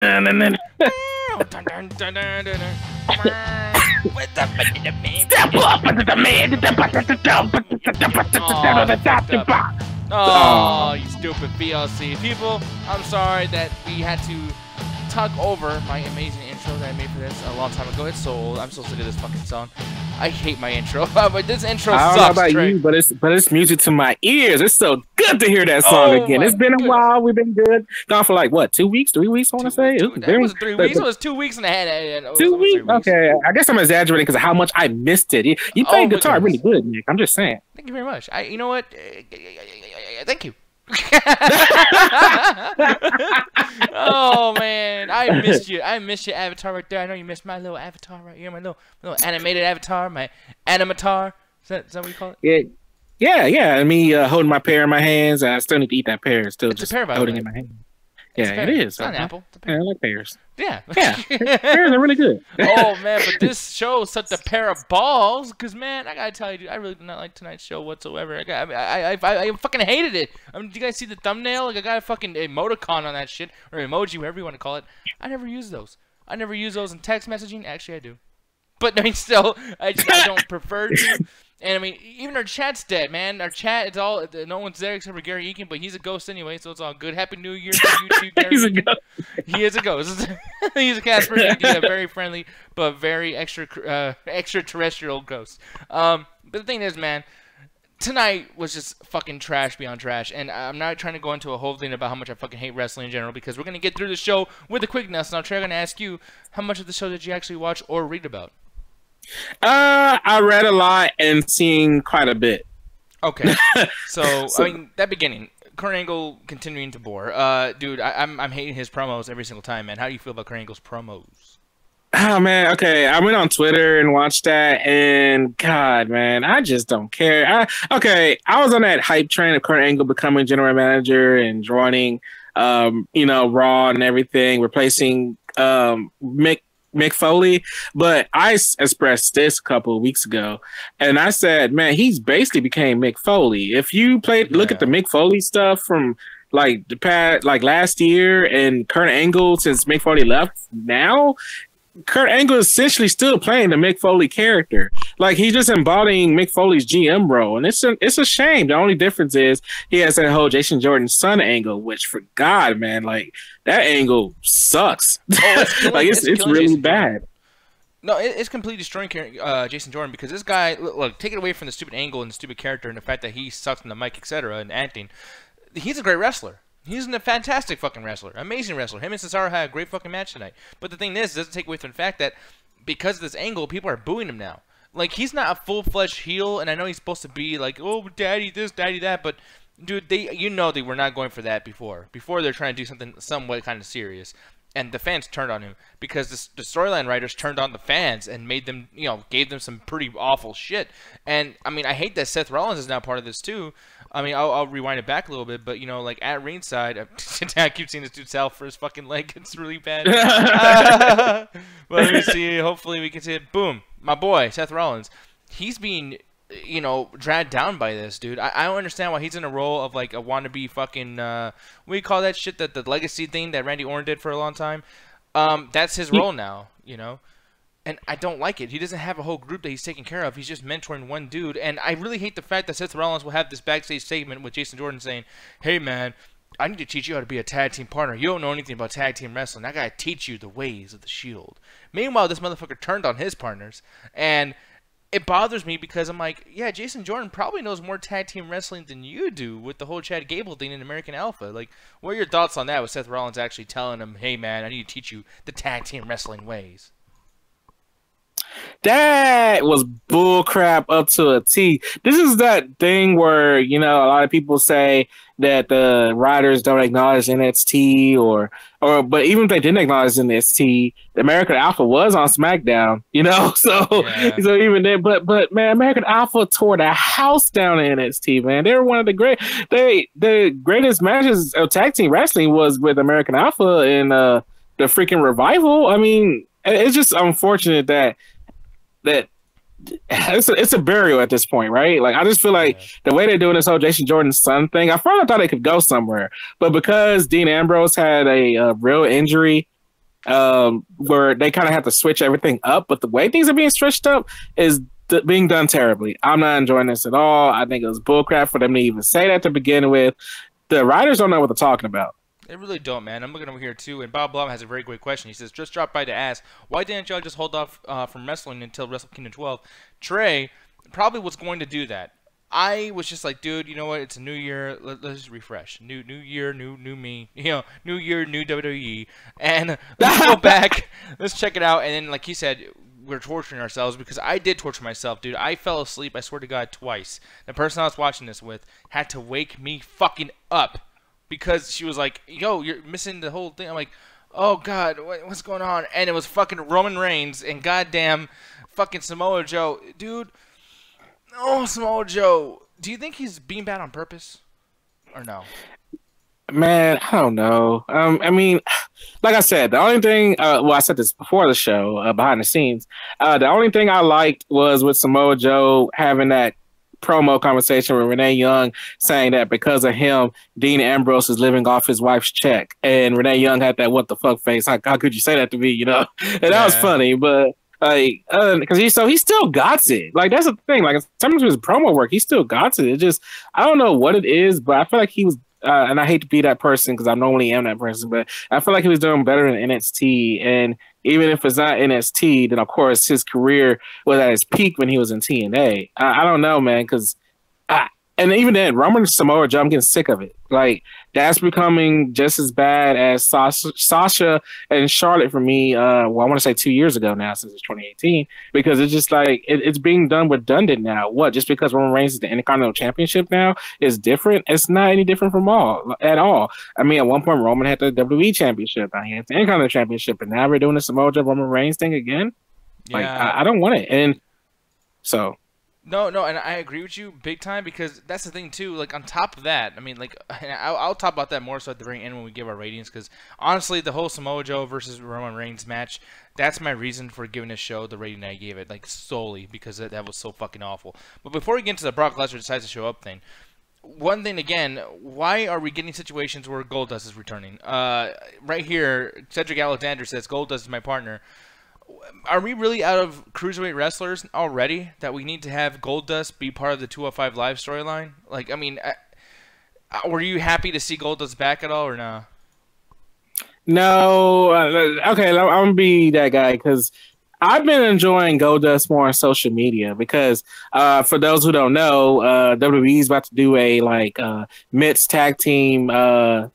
Oh, you stupid VLC people! I'm sorry that we had to talk over my amazing intro that I made for this a long time ago. It's so old. I'm so sick of this fucking song. I hate my intro, but this intro sucks. I don't know about you, but it's music to my ears. It's so good to hear that song again. It's been a while. We've been good. Gone for like what, 2 weeks, 3 weeks? I want to say it was 3 weeks. It was 2 weeks and a half. 2 weeks. Okay, I guess I'm exaggerating because of how much I missed it. You played guitar really good, Nick. I'm just saying. Thank you very much. You know what? Thank you. Oh man, I missed you. I missed your avatar right there. I know you missed my little avatar right here, my little animated avatar, my animatar. Is that what you call it? Yeah. Me holding my pear in my hands, and I still need to eat that pear. It's still just holding it in my hand. Yeah, it is. It's not an apple. It's a pear. Yeah, I like pears. Yeah. Pears are really good. Oh man, but this show is such a pair of balls. Cause man, I gotta tell you, dude, I really did not like tonight's show whatsoever. I fucking hated it. I mean, do you guys see the thumbnail? Like I got a fucking emoticon on that shit, or emoji, whatever you want to call it. I never use those. I never use those in text messaging. Actually, I do. But I mean, still, I don't prefer to. And I mean, even our chat's dead, man. Our chat, it's all, no one's there except for Gary Eakin, but he's a ghost anyway, so it's all good. Happy New Year to you too, Gary. He's a ghost. He is a ghost. He's a Casper. He's a very friendly, but very extraterrestrial ghost. But the thing is, man, tonight was just fucking trash beyond trash, and I'm not trying to go into a whole thing about how much I fucking hate wrestling in general, because we're going to get through the show with a quickness, and I'm trying to ask you, how much of the show did you actually watch or read about? I read a lot and seen quite a bit. Okay, so I mean that beginning, Kurt Angle continuing to bore. Dude, I'm hating his promos every single time, man. How do you feel about Kurt Angle's promos? Oh man, okay. I went on Twitter and watched that, and God, man, I just don't care. I was on that hype train of Kurt Angle becoming general manager and joining, Raw and everything, replacing Mick Foley, but I expressed this a couple of weeks ago, and I said, man, he's basically became Mick Foley. If you look at the Mick Foley stuff from like the past, like last year, and Kurt Angle since Mick Foley left, now Kurt Angle is essentially still playing the Mick Foley character. Like he's just embodying Mick Foley's GM role, and it's a shame. The only difference is he has that whole Jason Jordan's son angle, which for God, man, like that angle sucks. Oh, it's really Jason bad. Jordan. No, it's completely destroying Jason Jordan, because this guy, look, take it away from the stupid angle and the stupid character and the fact that he sucks on the mic, etc., and acting. He's a great wrestler. He's a fantastic fucking wrestler. Amazing wrestler. Him and Cesaro had a great fucking match tonight. But the thing is, it doesn't take away from the fact that because of this angle, people are booing him now. Like, he's not a full-fledged heel, and I know he's supposed to be like, oh, daddy this, daddy that, but, dude, they were not going for that before. Before, they're trying to do something somewhat kind of serious. And the fans turned on him because the storyline writers turned on the fans and made them, gave them some pretty awful shit. And, I mean, I hate that Seth Rollins is now part of this, too. I mean, I'll rewind it back a little bit, but, like, at ringside, I keep seeing this dude sell for his fucking leg. It's really bad. Well, let me see. Hopefully we can see it. Boom. My boy, Seth Rollins. He's being, dragged down by this, dude. I don't understand why he's in a role of, like, a wannabe fucking, what do you call that shit? The legacy thing that Randy Orton did for a long time? That's his role now, And I don't like it. He doesn't have a whole group that he's taking care of. He's just mentoring one dude. And I really hate the fact that Seth Rollins will have this backstage segment with Jason Jordan saying, hey, man, I need to teach you how to be a tag team partner. You don't know anything about tag team wrestling. I got to teach you the ways of the Shield. Meanwhile, this motherfucker turned on his partners. And it bothers me because I'm like, yeah, Jason Jordan probably knows more tag team wrestling than you do with the whole Chad Gable thing in American Alpha. Like, what are your thoughts on that with Seth Rollins actually telling him, hey, man, I need to teach you the tag team wrestling ways? That was bullcrap up to a T. This is that thing where, a lot of people say that the writers don't acknowledge NXT but even if they didn't acknowledge NXT, the American Alpha was on SmackDown, so even then, but man, American Alpha tore the house down in NXT, man. They were one of the greatest matches of tag team wrestling was with American Alpha and the freaking Revival. I mean, it's just unfortunate that it's a burial at this point, right? Like, I just feel like the way they're doing this whole Jason Jordan's son thing, I finally thought they could go somewhere, but because Dean Ambrose had a real injury where they kind of have to switch everything up. But the way things are being switched up is being done terribly. I'm not enjoying this at all. I think it was bullcrap for them to even say that to begin with. The writers don't know what they're talking about. They really don't, man. I'm looking over here, too, and Bob Blum has a very great question. He says, just dropped by to ask, why didn't y'all just hold off from wrestling until Wrestle Kingdom 12? Trey probably was going to do that. I was just like, dude, you know what? It's a new year. Let's just refresh. New year, new me. You know, new year, new WWE. And let's go back. Let's check it out. And then, like he said, we're torturing ourselves because I did torture myself, dude. I fell asleep, I swear to God, twice. The person I was watching this with had to wake me fucking up because she was like, yo, you're missing the whole thing. I'm like, oh, God, what's going on? And it was fucking Roman Reigns and goddamn fucking Samoa Joe. Dude. Oh, Samoa Joe. Do you think he's being bad on purpose? Or no? Man, I don't know. I mean, like I said, the only thing, well, I said this before the show, behind the scenes, the only thing I liked was with Samoa Joe having that promo conversation with Renee Young saying that because of him, Dean Ambrose is living off his wife's check. And Renee Young had that what the fuck face. How could you say that to me, you know? And that was funny, but like, because he still got it. Like, that's the thing. Like, sometimes with his promo work, he still got it. It just, I don't know what it is, but I feel like he was, and I hate to be that person because I normally am that person, but I feel like he was doing better in NXT. And even if it's not NXT, then of course his career was at its peak when he was in TNA. I don't know, man, because and even then, Roman Samoa Joe, I'm getting sick of it. Like, that's becoming just as bad as Sasha and Charlotte for me. Well, I want to say 2 years ago now, since it's 2018, because it's just like it's being done redundant now. What? Just because Roman Reigns is the Intercontinental Championship now is different? It's not any different from at all. I mean, at one point Roman had the WWE Championship, now he has the Intercontinental Championship, and now we're doing the Samoa Joe Roman Reigns thing again. Yeah. Like, I don't want it, and so. No, and I agree with you big time because that's the thing too. Like, on top of that, I mean, like, I'll talk about that more so at the very end when we give our ratings because honestly, the whole Samoa Joe versus Roman Reigns match, that's my reason for giving this show the rating I gave it, like, solely because that was so fucking awful. But before we get into the Brock Lesnar decides to show up thing, one thing again, why are we getting situations where Goldust is returning? Right here, Cedric Alexander says Goldust is my partner. Are we really out of cruiserweight wrestlers already that we need to have Goldust be part of the 205 Live storyline? Like, I mean, were you happy to see Goldust back at all or no? No. Okay, I'm going to be that guy because I've been enjoying Goldust more on social media because for those who don't know, WWE is about to do a mixed tag team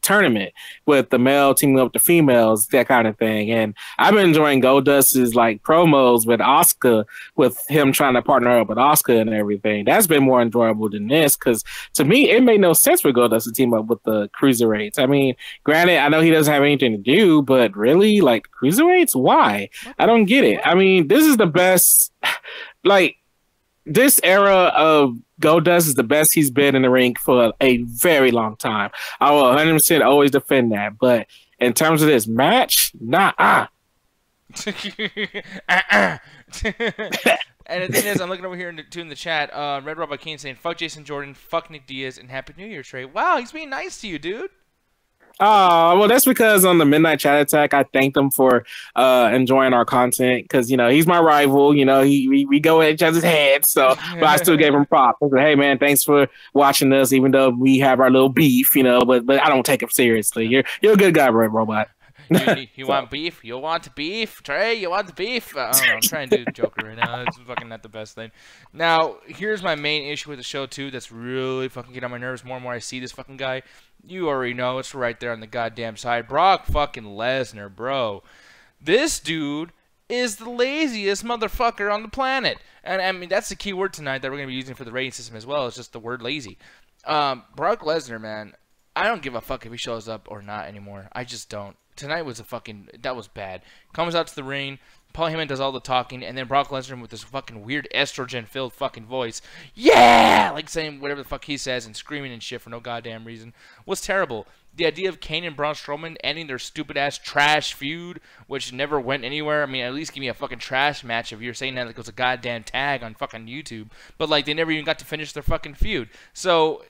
tournament with the male teaming up with the females, that kind of thing. And I've been enjoying Goldust's like promos with Asuka, with him trying to partner up with Asuka and everything. That's been more enjoyable than this because to me it made no sense for Goldust to team up with the cruiserweights. I mean, granted, I know he doesn't have anything to do, but really, like, cruiserweights? Why? I don't get it. I mean, this is the best, like, this era of Goldust is the best he's been in the ring for a very long time. I will 100% always defend that. But in terms of this match, nah. And the thing is, I'm looking over here in the chat, Red Robot King saying, fuck Jason Jordan, fuck Nick Diaz, and Happy New Year, Trey. Wow, he's being nice to you, dude. Oh, well, that's because on the Midnight Chat Attack, I thanked him for enjoying our content because, you know, he's my rival. You know, we go at each other's heads. So, but I still gave him props. I said, hey, man, thanks for watching us, even though we have our little beef, you know, but I don't take it seriously. You're a good guy, Red Robot. You want beef? You want beef? Trey, you want the beef? I don't know. I'm trying to do the Joker right now. It's fucking not the best thing. Now, here's my main issue with the show, too, that's really fucking getting on my nerves more and more I see this fucking guy. You already know. It's right there on the goddamn side. Brock fucking Lesnar, bro. This dude is the laziest motherfucker on the planet. And, I mean, that's the key word tonight that we're going to be using for the rating system as well. It's just the word lazy. Brock Lesnar, man, I don't give a fuck if he shows up or not anymore. I just don't. Tonight was that was bad. Comes out to the ring, Paul Heyman does all the talking, and then Brock Lesnar with this fucking weird estrogen-filled fucking voice, yeah, like saying whatever the fuck he says and screaming and shit for no goddamn reason, was terrible. The idea of Kane and Braun Strowman ending their stupid-ass trash feud, which never went anywhere. I mean, at least give me a fucking trash match if you're saying that like it was a goddamn tag on fucking YouTube. But, like, they never even got to finish their fucking feud. So,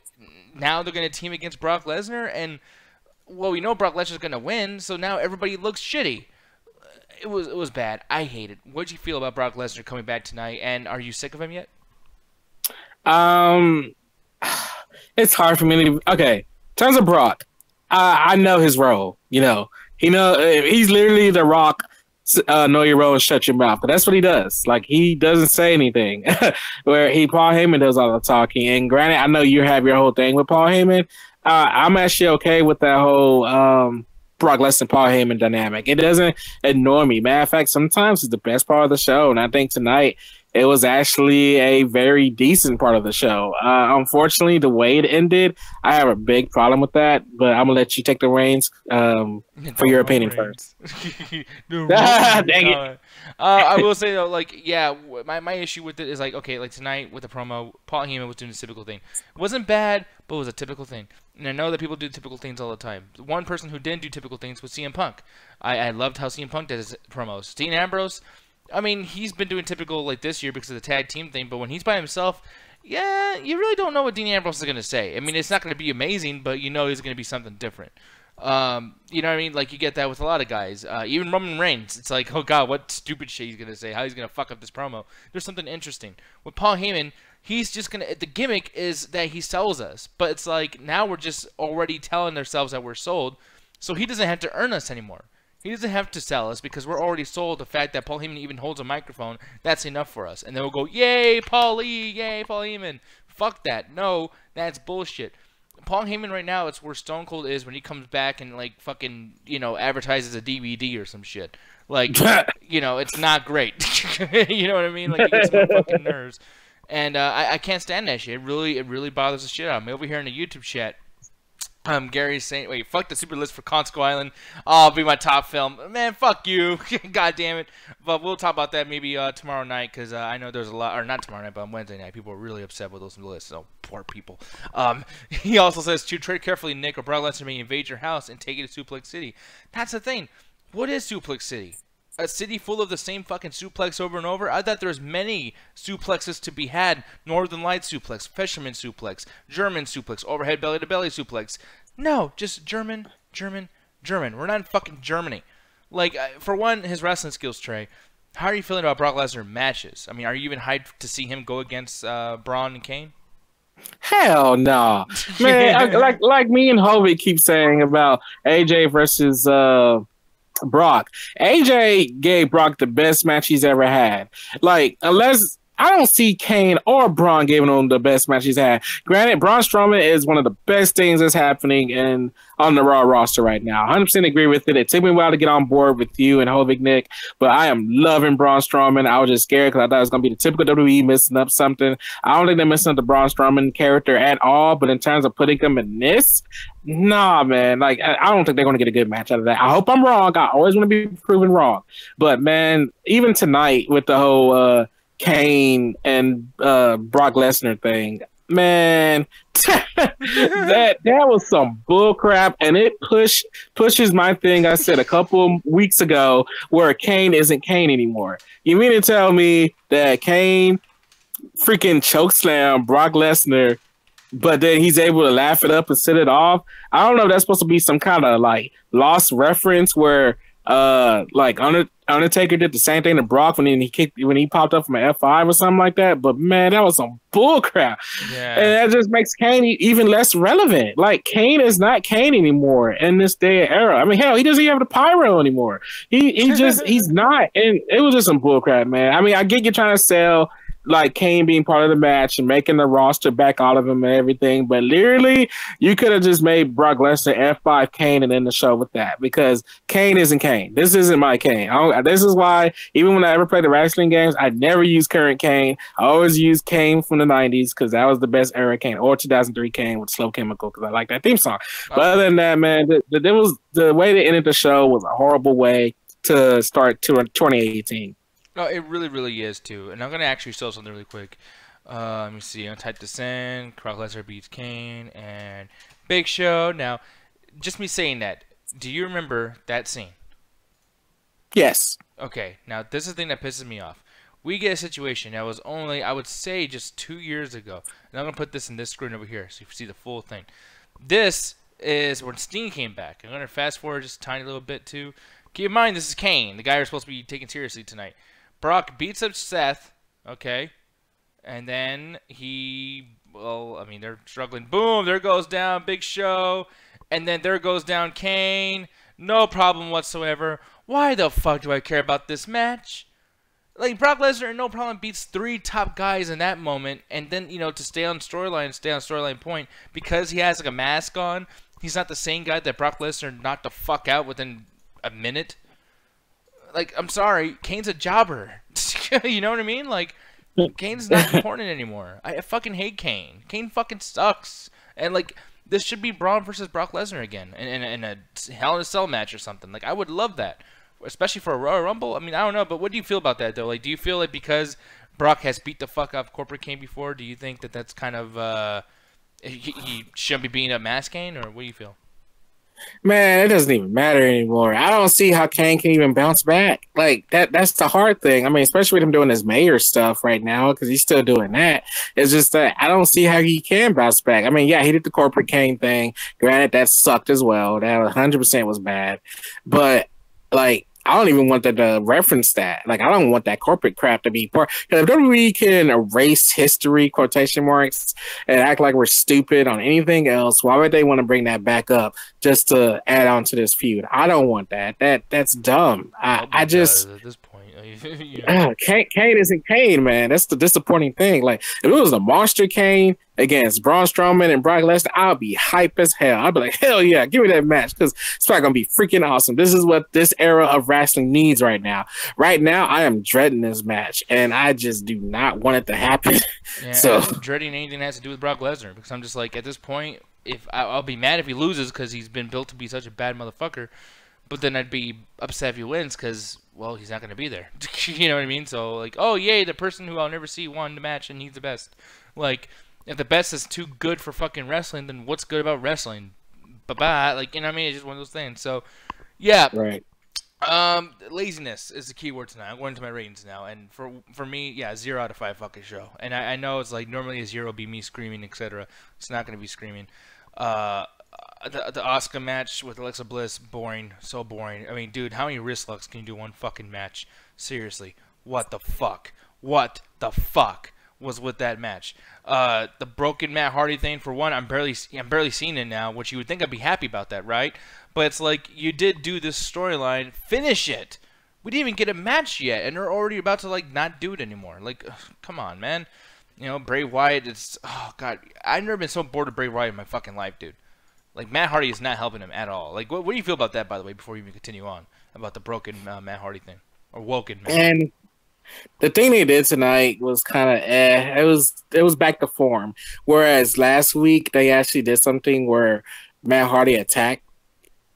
now they're going to team against Brock Lesnar, and, well, we know Brock Lesnar's going to win, so now everybody looks shitty. it was bad. I hate it. What did you feel about Brock Lesnar coming back tonight? And are you sick of him yet? Um, it's hard for me to. Okay, in terms of Brock, I know his role. You know, he's literally the Rock. Know your role and shut your mouth. But that's what he does. Like he doesn't say anything. Where Paul Heyman does all the talking. And granted, I know you have your whole thing with Paul Heyman. I'm actually okay with that whole Brock Lesnar Paul Heyman dynamic. It doesn't annoy me. Matter of fact, sometimes it's the best part of the show. And I think tonight it was actually a very decent part of the show. Unfortunately, the way it ended, I have a big problem with that. But I'm gonna let you take the reins for your opinion first. Dang it. I will say though, like, yeah, my issue with it is like, okay, like tonight with the promo, Paul Heyman was doing the typical thing. It wasn't bad, but it was a typical thing. And I know that people do typical things all the time. One person who didn't do typical things was CM Punk. I loved how CM Punk did his promos. Dean Ambrose, I mean, he's been doing typical like this year because of the tag team thing, but when he's by himself, yeah, you really don't know what Dean Ambrose is going to say. I mean, it's not going to be amazing, but you know he's going to be something different. You know what I mean? Like, you get that with a lot of guys. Even Roman Reigns, it's like, oh god, what stupid shit he's going to say, how he's going to fuck up this promo. There's something interesting. With Paul Heyman, he's just going to, the gimmick is that he sells us, but it's like, now we're just already telling ourselves that we're sold, so he doesn't have to earn us anymore. He doesn't have to sell us because we're already sold the fact that Paul Heyman even holds a microphone. That's enough for us. And then we'll go, yay, Paul Lee, yay, Paul Heyman. Fuck that. No, that's bullshit. Paul Heyman right now, it's where Stone Cold is when he comes back and, like, fucking, you know, advertises a DVD or some shit. Like, you know, it's not great. You know what I mean? Like, he gets my fucking nerves. And I can't stand that shit. It really bothers the shit out of me. Over here in the YouTube chat, Gary's saying, wait, fuck the super list for Conseco Island. Oh, it'll be my top film. Man, fuck you. God damn it. But we'll talk about that maybe tomorrow night because I know there's a lot, or not tomorrow night, but on Wednesday night. People are really upset with those lists. So, poor people. He also says, to tread carefully, Nick, or Brock Lesnar may invade your house and take you to Suplex City. That's the thing. What is Suplex City? A city full of the same fucking suplex over and over? I thought there was many suplexes to be had. Northern Light suplex, Fisherman suplex, German suplex, overhead belly-to-belly suplex. No, just German. We're not in fucking Germany. Like, for one, his wrestling skills, Trey. How are you feeling about Brock Lesnar matches? I mean, are you even hyped to see him go against Braun and Kane? Hell no. Man, like me and Hovey keep saying about AJ versus Brock. AJ gave Brock the best match he's ever had. Like, unless I don't see Kane or Braun giving him the best match he's had. Granted, Braun Strowman is one of the best things that's happening on the Raw roster right now. 100% agree with it. It took me a while to get on board with you and Hovig, Nick, but I am loving Braun Strowman. I was just scared because I thought it was going to be the typical WWE missing up something. I don't think they're missing up the Braun Strowman character at all, but in terms of putting him in this, nah, man. Like, I don't think they're going to get a good match out of that. I hope I'm wrong. I always want to be proven wrong. But, man, even tonight with the whole Kane and Brock Lesnar thing, man, that was some bull crap, and it pushes my thing I said a couple weeks ago where Kane isn't Kane anymore. You mean to tell me that Kane freaking chokeslam Brock Lesnar, but then he's able to laugh it up and set it off? I don't know if that's supposed to be some kind of like lost reference where like Undertaker did the same thing to Brock when he popped up from an F5 or something like that. But man, that was some bull crap. Yeah. And that just makes Kane even less relevant. Like, Kane is not Kane anymore in this day and era. I mean, hell, he doesn't even have the pyro anymore. He's not. And it was just some bull crap, man. I mean, I get you trying to sell like Kane being part of the match and making the roster back all of him and everything, but literally you could have just made Brock Lesnar F5 Kane and end the show with that, because Kane isn't Kane. This isn't my Kane. This is why even when I ever played the wrestling games, I never use current Kane. I always use Kane from the 90s because that was the best era Kane, or 2003 Kane with Slow Chemical because I like that theme song. Okay. But other than that, man, the way they ended the show was a horrible way to start 2018. No, it really, really is, too. And I'm going to actually show something really quick. Let me see. I'm going to type this in. Brock Lesnar beats Kane and Big Show. Now, just me saying that, do you remember that scene? Yes. Okay. Now, this is the thing that pisses me off. We get a situation that was only, I would say, just 2 years ago. And I'm going to put this in this screen over here so you can see the full thing. This is when Steen came back. I'm going to fast forward just a tiny little bit, too. Keep in mind, this is Kane, the guy you're supposed to be taking seriously tonight. Brock beats up Seth, okay, and then they're struggling. Boom, there goes down Big Show, and then there goes down Kane. No problem whatsoever. Why the fuck do I care about this match? Like, Brock Lesnar, no problem, beats 3 top guys in that moment, and then, to stay on storyline point, because he has, like, a mask on, he's not the same guy that Brock Lesnar knocked the fuck out within a minute. Like, I'm sorry, Kane's a jobber. You know what I mean? Like, Kane's not important anymore. I fucking hate Kane. Kane fucking sucks. And, like, this should be Braun versus Brock Lesnar again in a Hell in a Cell match or something. Like, I would love that. Especially for a Royal Rumble. I mean, I don't know, but what do you feel about that, though? Like, do you feel like because Brock has beat the fuck out of Corporate Kane before, do you think that that's kind of, he shouldn't be beating up Mass Kane, or what do you feel? Man, it doesn't even matter anymore. I don't see how Kane can even bounce back. Like, that's the hard thing. I mean, especially with him doing his mayor stuff right now, because he's still doing that. It's just that I don't see how he can bounce back. I mean, yeah, he did the Corporate Kane thing. Granted, that sucked as well. That 100% was bad. But, like, I don't even want that to reference that. Like, I don't want that corporate crap to be part. Because if WWE can erase history, quotation marks, and act like we're stupid on anything else, why would they want to bring that back up just to add on to this feud? I don't want that. That's dumb. I just at this point. Kane isn't Kane, man. That's the disappointing thing. Like, if it was a monster Kane against Braun Strowman and Brock Lesnar, I'll be hype as hell. I'll be like, hell yeah, give me that match, because it's probably gonna be freaking awesome. This is what this era of wrestling needs right now. Right now, I am dreading this match, and I just do not want it to happen. Yeah, so I'm dreading anything that has to do with Brock Lesnar, because I'm just like, at this point, if I'll be mad if he loses because he's been built to be such a bad motherfucker. But then I'd be upset if he wins because, well, he's not going to be there. You know what I mean? So, like, oh, yay, the person who I'll never see won the match and he's the best. Like, if the best is too good for fucking wrestling, then what's good about wrestling? Bye-bye. Like, you know what I mean? It's just one of those things. So, yeah. right. Laziness is the key word tonight. I'm going into my ratings now. And for me, yeah, 0 out of 5 fucking show. And I know it's like normally a 0 would be me screaming, etc. It's not going to be screaming. The Asuka match with Alexa Bliss, boring, so boring. I mean, dude, how many wrist locks can you do one fucking match? Seriously, what the fuck? What the fuck was with that match? The broken Matt Hardy thing, for one, I'm barely seeing it now, which you would think I'd be happy about that, right? But it's like, you did do this storyline, finish it. We didn't even get a match yet, and they're already about to like not do it anymore. Like, ugh, come on, man. You know, Bray Wyatt, it's, oh god, I've never been so bored of Bray Wyatt in my fucking life, dude. Like, Matt Hardy is not helping him at all. Like, what do you feel about that, by the way, before we even continue on, about the broken Matt Hardy thing? Or woken Matt Hardy. And the thing they did tonight was kind of It was back to form. Whereas last week, they actually did something where Matt Hardy attacked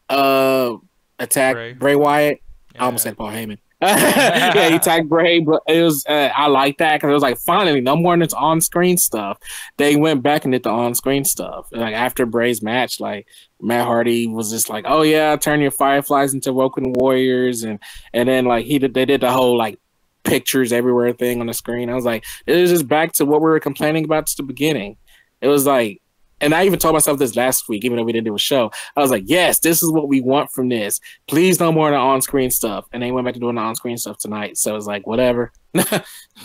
Bray Wyatt. Yeah. I almost said Paul Heyman. Yeah, he attacked Bray, but it was I like that because it was like finally no more than this on-screen stuff. They went back and did the on-screen stuff. Like after Bray's match, like Matt Hardy was just like, "Oh yeah, turn your Fireflies into Woken Warriors," and then like they did the whole like pictures everywhere thing on the screen. I was like, it was just back to what we were complaining about at the beginning. It was like. And I even told myself this last week, even though we didn't do a show. I was like, yes, this is what we want from this. Please no more of the on-screen stuff. And they went back to doing the on-screen stuff tonight. So it was like, whatever.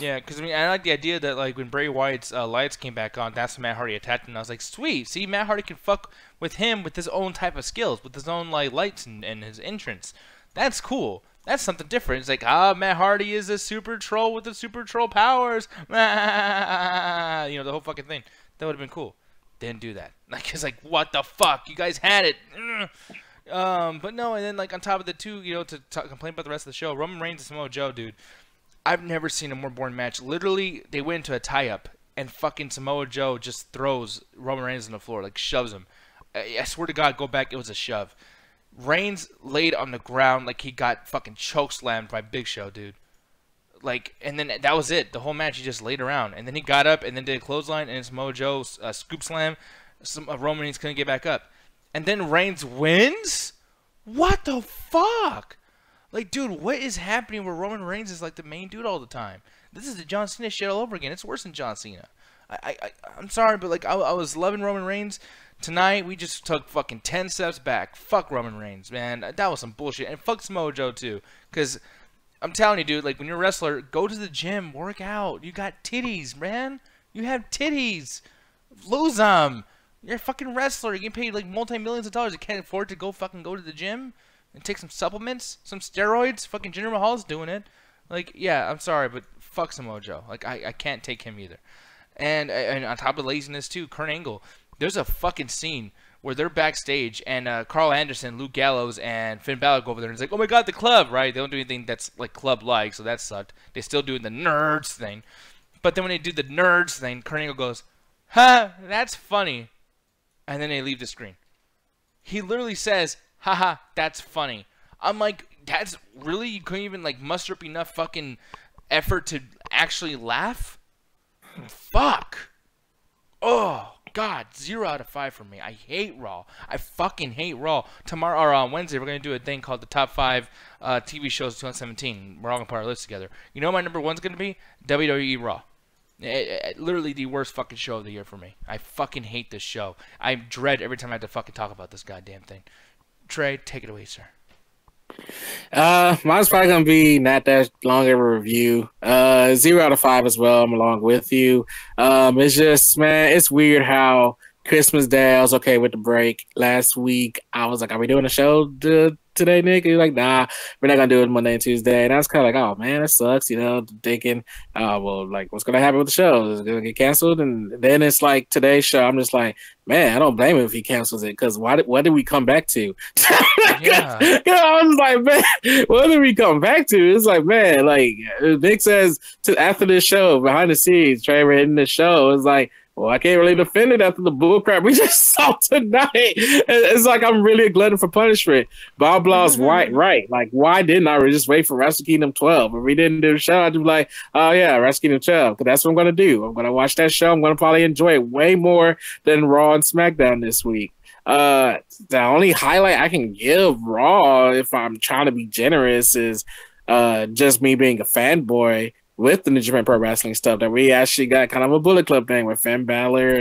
Yeah, because I mean, I like the idea that like when Bray Wyatt's lights came back on, that's when Matt Hardy attacked him. And I was like, sweet. See, Matt Hardy can fuck with him with his own type of skills, with his own like lights and his entrance. That's cool. That's something different. It's like, Matt Hardy is a super troll with the super troll powers. You know, the whole fucking thing. That would have been cool. Didn't do that. Like, it's like, what the fuck? You guys had it. But no, and then like on top of the two, you know, to complain about the rest of the show, Roman Reigns and Samoa Joe, dude. I've never seen a more boring match. Literally, they went into a tie-up, and fucking Samoa Joe just throws Roman Reigns on the floor, like shoves him. I swear to God, go back, it was a shove. Reigns laid on the ground like he got fucking choke slammed by Big Show, dude. Like, and then that was it. The whole match, he just laid around. And then he got up and then did a clothesline, and it's Samoa Joe scoop slam. Roman Reigns couldn't get back up. And then Reigns wins? What the fuck? Like, dude, what is happening where Roman Reigns is like the main dude all the time? This is the John Cena shit all over again. It's worse than John Cena. I'm sorry, but like I was loving Roman Reigns. Tonight we just took fucking 10 steps back. Fuck Roman Reigns, man. That was some bullshit. And fuck Samoa Joe too, because I'm telling you, dude. Like when you're a wrestler, go to the gym, work out. You got titties, man. You have titties. Lose them. You're a fucking wrestler. You get paid like multi-millions of dollars. You can't afford to go to the gym and take some supplements, some steroids. Fucking Jinder Mahal's doing it. Like, yeah, I'm sorry, but fuck Samoa Joe. Like, I can't take him either. And on top of laziness too, Kurt Angle. There's a fucking scene where they're backstage and Carl Anderson, Luke Gallows, and Finn Balor go over there and it's like, oh my god, the club, right? They don't do anything that's like club-like, so that sucked. They still do the nerds thing. But then when they do the nerds thing, Kurt Angle goes, huh, that's funny. And then they leave the screen. He literally says, haha, that's funny. I'm like, that's really, you couldn't even like muster up enough fucking effort to actually laugh? Fuck. Oh. God, 0 out of 5 for me. I hate Raw. I fucking hate Raw. Tomorrow or on Wednesday, we're gonna do a thing called the top 5 TV shows of 2017. We're all gonna put our list together. You know what my number one's gonna be? WWE Raw. Literally the worst fucking show of the year for me. I fucking hate this show. I dread every time I have to fucking talk about this goddamn thing. Trey, take it away, sir. Mine's probably gonna be not that long of a review. 0 out of 5 as well. I'm along with you. It's just, man, it's weird how Christmas Day I was okay with the break. Last week I was like, "Are we doing a show today, Nick?" And you're like, "Nah, we're not gonna do it Monday and Tuesday." And I was kind of like, "Oh man, that sucks," you know, thinking, "Oh well, like what's gonna happen with the show? Is it gonna get canceled?" And then it's like today's show. I'm just like, man, I don't blame him if he cancels it because what did we come back to? Yeah, I was like, man, what did we come back to? It's like, man, like Nick says after this show, behind the scenes, Trevor hitting the show, it's like, well, I can't really defend it after the bullcrap we just saw tonight. It's like I'm really a glutton for punishment. Bob Law's right. Like, why didn't I just wait for Wrestle Kingdom 12? If we didn't do the show, I'd be like, oh, yeah, Wrestle Kingdom 12. Because that's what I'm going to do. I'm going to watch that show. I'm going to probably enjoy it way more than Raw and SmackDown this week. The only highlight I can give Raw, if I'm trying to be generous, is just me being a fanboy with the New Japan Pro Wrestling stuff, that we actually got kind of a Bullet Club thing with Finn Balor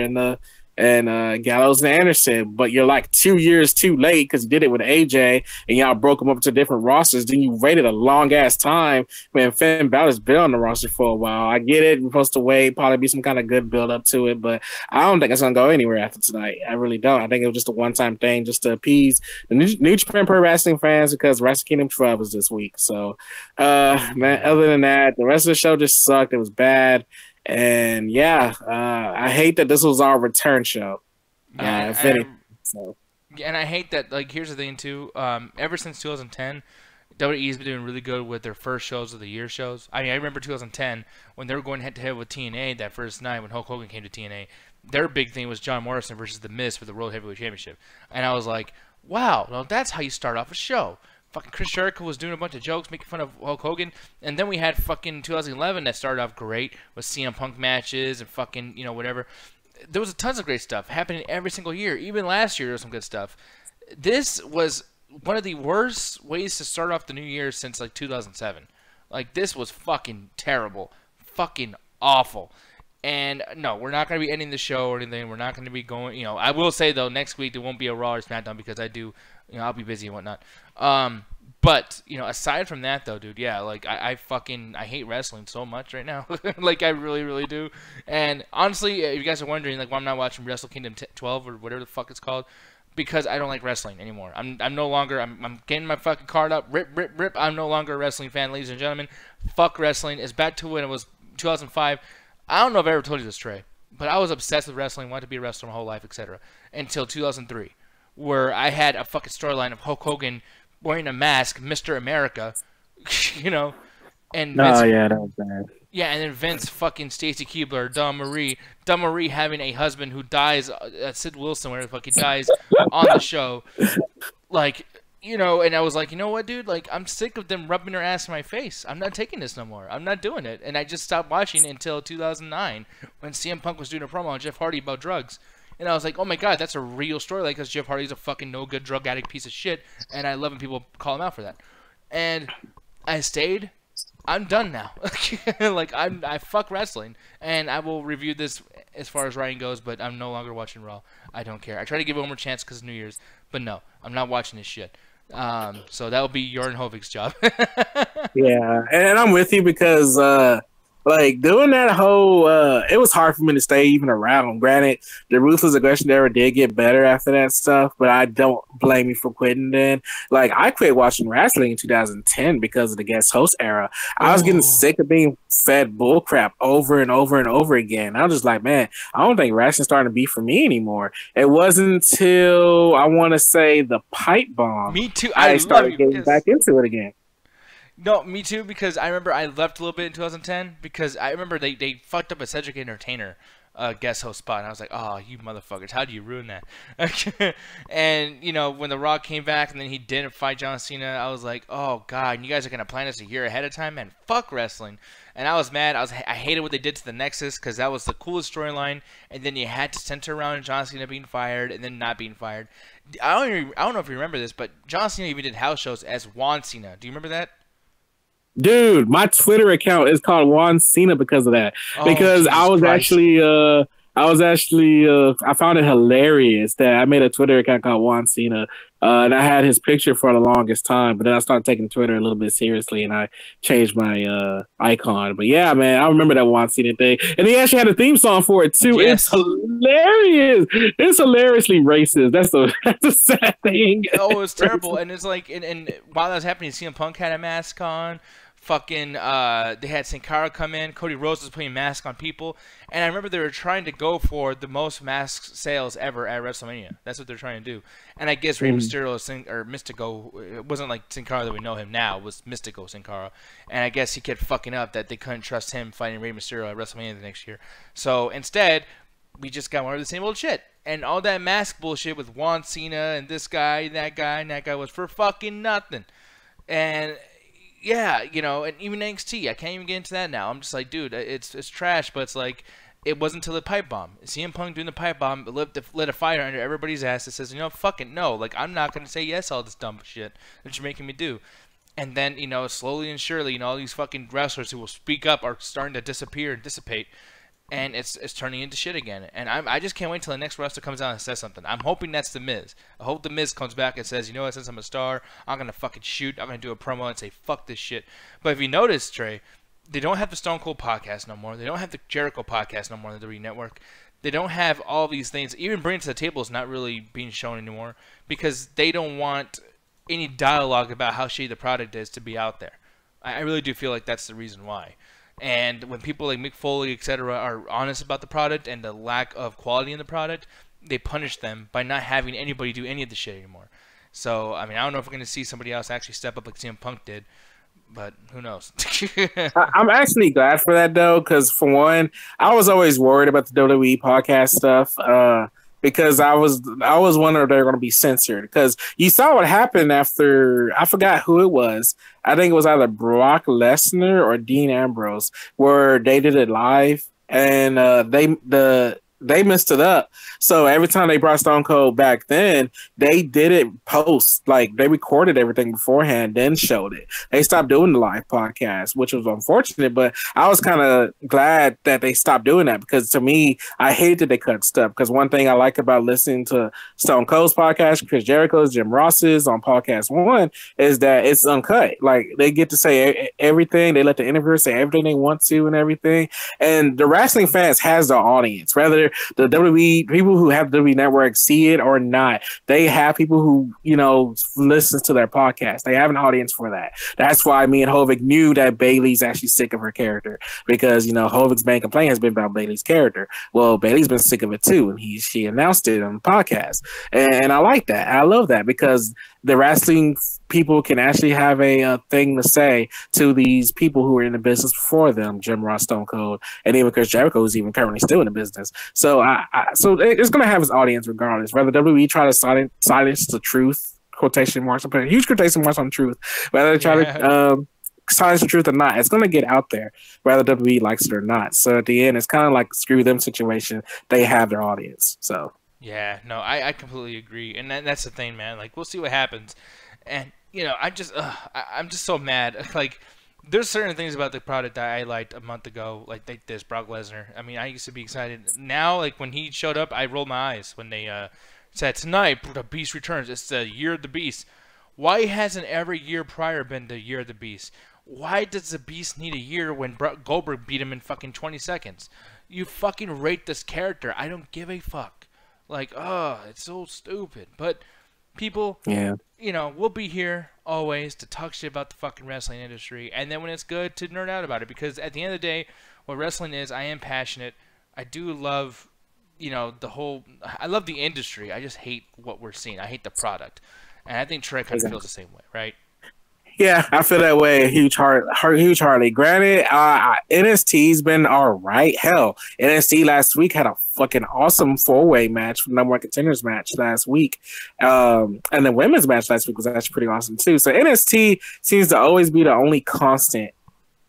and Gallows and Anderson, but you're like 2 years too late because you did it with AJ and y'all broke them up to different rosters. Then you waited a long ass time when Finn Balor's been on the roster for a while. I get it, we're supposed to wait, probably be some kind of good build up to it, but I don't think it's gonna go anywhere after tonight. I really don't. I think it was just a one time thing just to appease the New Japan Pro Wrestling fans because Wrestle Kingdom 12 was this week. So, man, other than that, the rest of the show just sucked. It was bad. And yeah, I hate that this was our return show. And I hate that. Like, here's the thing too. Ever since 2010, WWE's been doing really good with their first shows of the year shows. I mean, I remember 2010 when they were going head to head with TNA that first night when Hulk Hogan came to TNA. Their big thing was John Morrison versus The Miz for the World Heavyweight Championship, and I was like, wow, well, that's how you start off a show. Fucking Chris Jericho was doing a bunch of jokes, making fun of Hulk Hogan. And then we had fucking 2011 that started off great with CM Punk matches and fucking, you know, whatever. There was tons of great stuff happening every single year. Even last year there was some good stuff. This was one of the worst ways to start off the new year since like 2007. Like, this was fucking terrible. Fucking awful. And no, we're not going to be ending the show or anything. We're not going to be going, you know, I will say though, next week there won't be a Raw or SmackDown because I do, you know, I'll be busy and whatnot. But, you know, aside from that though, dude, yeah, like I hate wrestling so much right now. Like, I really, really do. And honestly, if you guys are wondering, like, why I'm not watching Wrestle Kingdom 12 or whatever the fuck it's called, because I don't like wrestling anymore. I'm no longer, I'm getting my fucking card up, rip. I'm no longer a wrestling fan, ladies and gentlemen. Fuck wrestling. It's back to when it was 2005. I don't know if I ever told you this, Trey, but I was obsessed with wrestling, wanted to be a wrestler my whole life, etc. Until 2003, where I had a fucking storyline of Hulk Hogan wearing a mask, Mr. America, you know, and Vince, yeah, that was bad. Yeah, and then Vince fucking Stacy Keibler, Dawn Marie having a husband who dies, Sid Wilson, where the fuck he dies on the show, like. You know, and I was like, you know what, dude? Like, I'm sick of them rubbing their ass in my face. I'm not taking this no more. I'm not doing it. And I just stopped watching until 2009 when CM Punk was doing a promo on Jeff Hardy about drugs. And I was like, oh my god, that's a real story. Like, because Jeff Hardy's a fucking no-good drug addict piece of shit. And I love when people call him out for that. and I stayed. I'm done now. Like I fuck wrestling, and I will review this as far as writing goes. But I'm no longer watching Raw. I don't care. I try to give it one more chance because New Year's, but no, I'm not watching this shit. So that will be Jordan Hovig's job. Yeah, and I'm with you because like doing that whole it was hard for me to stay even around. Granted, the ruthless aggression era did get better after that stuff, but I don't blame you for quitting then. Like I quit watching wrestling in 2010 because of the guest host era. I was getting sick of being fed bullcrap over and over and over again. I was just like, man, I don't think wrestling's starting to be for me anymore. It wasn't until I want to say the pipe bomb. Me too. I started getting back into it again. No, me too, because I remember I left a little bit in 2010 because I remember they fucked up a Cedric Entertainer guest host spot, and I was like, oh, you motherfuckers, how do you ruin that? And, you know, when The Rock came back and then he didn't fight John Cena, I was like, oh, God, and you guys are going to plan this a year ahead of time? Man, fuck wrestling. And I was mad. I hated what they did to the Nexus because that was the coolest storyline, and then you had to center around John Cena being fired and then not being fired. I don't know if you remember this, but John Cena even did house shows as Juan Cena. Do you remember that? Dude, my Twitter account is called Juan Cena because of that. Oh, because Jesus I was Christ. actually, I found it hilarious that I made a Twitter account called Juan Cena, and I had his picture for the longest time. But then I started taking Twitter a little bit seriously, and I changed my icon. But yeah, man, I remember that Juan Cena thing, and he actually had a theme song for it too. Yes. It's hilarious. It's hilariously racist. That's a sad thing. Oh, it was terrible. And it's like, and while that was happening, CM Punk had a mask on. Fucking, they had Sin Cara come in. Cody Rhodes was putting masks on people. And I remember they were trying to go for the most mask sales ever at WrestleMania. That's what they're trying to do. And I guess Rey Mysterio or Mystico, it wasn't like Sin Cara that we know him now. It was Mystico Sin Cara. And I guess he kept fucking up that they couldn't trust him fighting Rey Mysterio at WrestleMania the next year. So instead, we just got more of the same old shit. And all that mask bullshit with Juan Cena and this guy and that guy was for fucking nothing. And yeah, you know, and even NXT, I can't even get into that now. I'm just like, dude, it's trash, but it's like, it wasn't until the pipe bomb. CM Punk doing the pipe bomb lit a fire under everybody's ass that says, you know, fucking no. Like, I'm not going to say yes to all this dumb shit that you're making me do. And then, you know, slowly and surely, you know, all these fucking wrestlers who will speak up are starting to disappear and dissipate. And it's turning into shit again. And I just can't wait till the next wrestler comes out and says something. I'm hoping that's The Miz. I hope The Miz comes back and says, you know what, since I'm a star, I'm going to fucking shoot. I'm going to do a promo and say, fuck this shit. But if you notice, Trey, they don't have the Stone Cold podcast no more. They don't have the Jericho podcast no more on the WWE Network. They don't have all these things. Even Bring It to the Table is not really being shown anymore because they don't want any dialogue about how shitty the product is to be out there. I really do feel like that's the reason why. And when people like Mick Foley, etc., are honest about the product and the lack of quality in the product, they punish them by not having anybody do any of the shit anymore. So, I mean, I don't know if we're going to see somebody else actually step up like CM Punk did, but who knows? I'm actually glad for that, though, because for one, I was always worried about the WWE podcast stuff because I was wondering if they were going to be censored. Because you saw what happened after, I forgot who it was. I think it was either Brock Lesnar or Dean Ambrose, where they did it live, and they messed it up. So every time they brought Stone Cold back then, they did it post. Like, they recorded everything beforehand, then showed it. They stopped doing the live podcast, which was unfortunate, but I was kind of glad that they stopped doing that because to me, I hate that they cut stuff. Because one thing I like about listening to Stone Cold's podcast, Chris Jericho's, Jim Ross's on Podcast One, is that it's uncut. Like, they get to say everything. They let the interviewer say everything they want to and everything. And the wrestling fans has their audience, whether the WWE people who have the WWE Network see it or not. They have people who, you know, listen to their podcast. They have an audience for that. That's why me and Hovig knew that Bayley's actually sick of her character because, you know, Hovig's main complaint has been about Bayley's character. Well, Bayley's been sick of it too, and she announced it on the podcast. And I like that. I love that because the wrestling people can actually have a thing to say to these people who are in the business before them, Jim Ross, Stone Cold, and even Chris Jericho, who's even currently still in the business. So so it's going to have its audience regardless. Whether WWE try to silence the truth, quotation marks, I'm putting huge quotation marks on truth, whether they try to silence the truth or not, it's going to get out there, whether WWE likes it or not. So at the end, it's kind of like screw them situation. They have their audience. So yeah, no, I completely agree. And that's the thing, man. Like, we'll see what happens. And you know, I'm just so mad. Like, there's certain things about the product that I liked a month ago, like this Brock Lesnar. I mean, I used to be excited. Now, like when he showed up, I rolled my eyes when they said tonight the Beast returns. It's the year of the Beast. Why hasn't every year prior been the year of the Beast? Why does the Beast need a year when Goldberg beat him in fucking 20 seconds? You fucking rate this character. I don't give a fuck. Like, oh, it's so stupid. But people, Yeah. you know, we'll be here always to talk shit about the fucking wrestling industry, and then when it's good, to nerd out about it. Because at the end of the day, what wrestling is, I am passionate. I do love, you know, I love the industry. I just hate what we're seeing. I hate the product. And I think Trey kind of feels the same way, right? Yeah, I feel that way. Huge Harley. Granted, NXT's been all right. Hell, NXT last week had a fucking awesome 4-way match, number one contenders match last week. And the women's match last week was actually pretty awesome too. So NXT seems to always be the only constant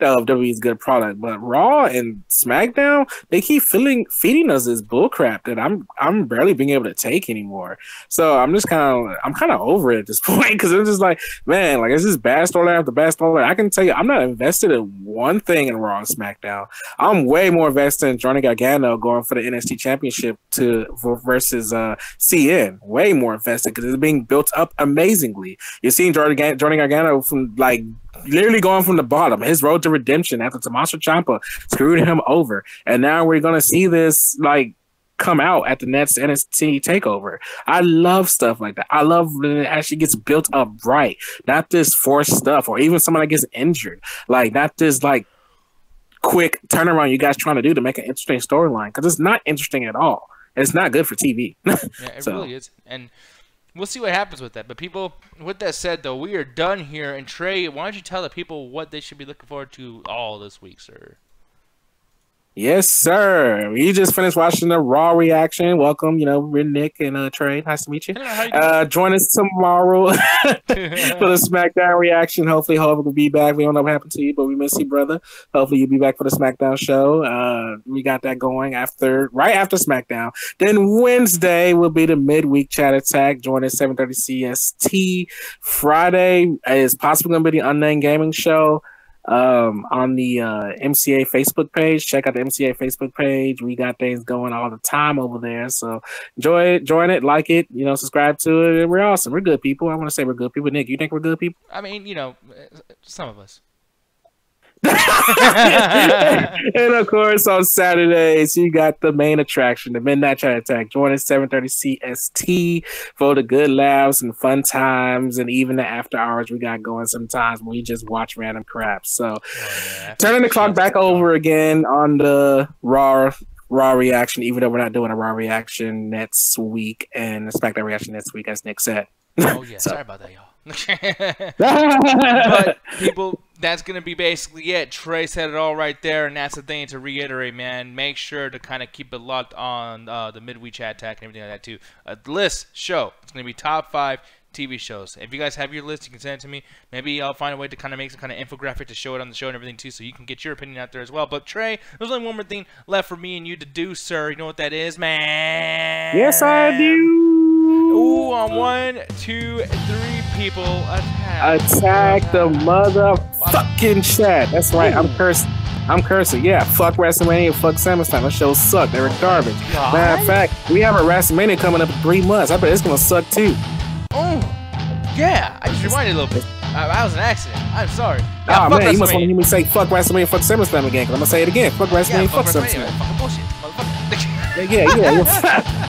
of WWE's good product, but Raw and SmackDown, they keep feeding us this bullcrap that I'm barely being able to take anymore. So I'm kind of over it at this point, because I'm just like, man, like, it's just bad storyline after bad storyline. I can tell you, I'm not invested in one thing in Raw and SmackDown. I'm way more invested in Johnny Gargano going for the NXT Championship versus CN. Way more invested, because it's being built up amazingly. You're seeing Johnny Gargano from like literally going from the bottom, his road to redemption after Tommaso Ciampa screwed him over, and now we're gonna see this like come out at the next NXT takeover. I love stuff like that. I love when it actually gets built up right, not this forced stuff, or even someone that gets injured, like not this like quick turnaround you guys trying to do to make an interesting storyline, because it's not interesting at all. It's not good for TV. Yeah, it really is. And we'll see what happens with that. But people, with that said, though, we are done here. And Trey, why don't you tell the people what they should be looking forward to all this week, sir? Yes, sir. We just finished watching the Raw reaction. Welcome, we're Nick and Trey. Nice to meet you. Join us tomorrow for the SmackDown reaction. Hopefully, Hulk will be back. We don't know what happened to you, but we miss you, brother. Hopefully, you'll be back for the SmackDown show. We got that going right after SmackDown. Then Wednesday will be the midweek chat attack. Join us 7:30 CST. Friday is possibly going to be the Unnamed Gaming show. On the MCA Facebook page. Check out the MCA Facebook page. We got things going all the time over there. So enjoy it, join it, like it, subscribe to it. We're awesome. We're good people. I want to say we're good people. Nick, you think we're good people? I mean, some of us. And of course, on Saturdays, you got the main attraction, the Midnight Chat Attack. Join us 7:30 CST for the good laughs and fun times, and even the after hours we got going sometimes when we just watch random crap. So, turning the clock back over again on the Raw reaction, even though we're not doing a Raw reaction next week and the SmackDown reaction next week, as Nick said. Oh yeah, sorry about that, y'all. But people, that's gonna be basically it. Trey said it all right there, and that's the thing to reiterate, man. Make sure to kind of keep it locked on the midweek chat attack and everything like that too. A list show. It's gonna be top 5 TV shows. If you guys have your list, you can send it to me. Maybe I'll find a way to kind of make some kind of infographic to show it on the show and everything too, so you can get your opinion out there as well. But Trey, there's only one more thing left for me and you to do, sir. You know what that is, man? Yes, I do. Ooh, on 1, 2, 3 people, attack the motherfucking chat. That's right. I'm cursing. Yeah, fuck WrestleMania, fuck SummerSlam. That show sucked. They were garbage. Matter of fact, we have a WrestleMania coming up in 3 months. I bet it's gonna suck too. Oh, yeah. I just reminded a little bit. That was an accident. I'm sorry. Oh man, you must want to hear me say fuck WrestleMania, fuck SummerSlam again. Cause I'm gonna say it again. Fuck WrestleMania, fuck SummerSlam. Fucking bullshit, motherfucker. Yeah.